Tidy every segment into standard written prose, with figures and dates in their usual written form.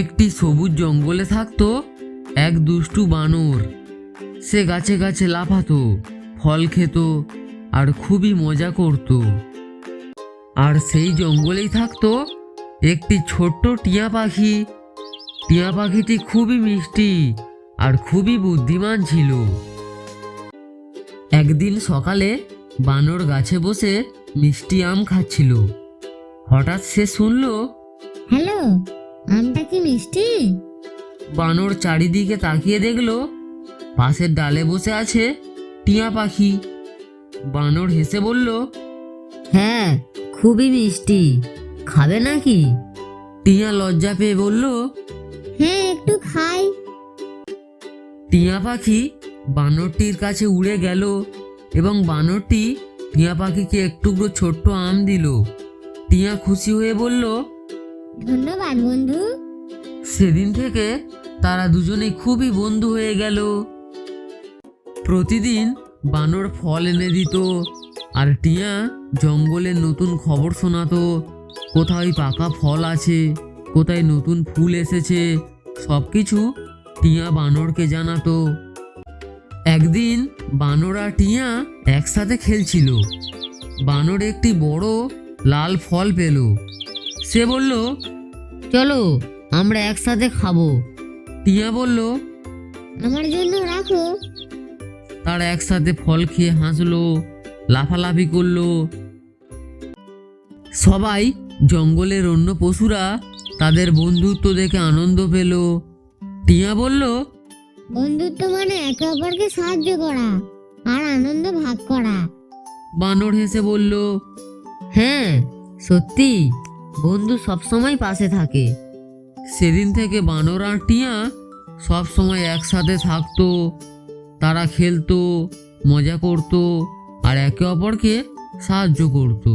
একটি সবুজ জঙ্গলে থাকতো এক দুষ্টু বানর। সে গাছে গাছে লাফাতো, ফল খেত আর খুবই মজা করত। আর সেই জঙ্গলেই থাকতো একটি ছোট্ট টিয়া পাখি। টিয়া পাখিটি খুবই মিষ্টি আর খুবই বুদ্ধিমান ছিল। একদিন সকালে বানর গাছে বসে মিষ্টি আম খাচ্ছিল। হঠাৎ সে শুনল, হ্যালো, আমটা কি মিষ্টি? বানর চারিদিকে তাকিয়ে দেখলো পাশের ডালে বসে আছে টিয়া পাখি। বানর হেসে বলল, হ্যাঁ, খুবই মিষ্টি, খাবে নাকি? টিয়া লজ্জা পেয়ে বলল, হ্যাঁ, একটু খাই। টিয়া পাখি বানরটির কাছে উড়ে গেল এবং বানরটি টিয়া পাখিকে এক টুকরো ছোট্ট আম দিল। টিয়া খুশি হয়ে বলল, ধন্যবাদ বন্ধু। সেদিন থেকে তারা দুজনেই খুবই বন্ধু হয়ে গেল। প্রতিদিন বানর ফল এনে দিত আর টিয়া জঙ্গলের নতুন খবর শোনাতো। কোথায় পাকা ফল আছে, কোথায় নতুন ফুল এসেছে, সব কিছু টিয়া বানরকে জানাতো। একদিন বানর আর টিয়া একসাথে খেলছিল। বানর একটি বড় লাল ফল পেল। সে বলল, চলো, আমরা একসাথে খাবো। টিয়া বলল, আমার জন্য রাখো। তারা একসাথে ফল খেয়ে হাসলো, লাফালাফি করলো। সবাই জঙ্গলের অন্য পশুরা তাদের বন্ধুত্ব দেখে আনন্দ পেল। টিয়া বলল, বন্ধুত্ব মানে একে অপরকে সাহায্য করা আর আনন্দ ভাগ করা। বানর হেসে বলল, হ্যাঁ, সত্যি, বন্ধু সবসময় পাশে থাকে। সেদিন থেকে বানর আর টিয়া সব সময় একসাথে থাকতো। তারা খেলতো, মজা করত আর একে অপরকে সাহায্য করত।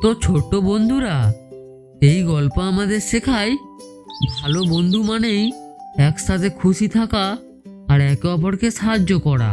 তো ছোট্ট বন্ধুরা, এই গল্প আমাদের শেখায় ভালো বন্ধু মানেই একসাথে খুশি থাকা আর একে অপরকে সাহায্য করা।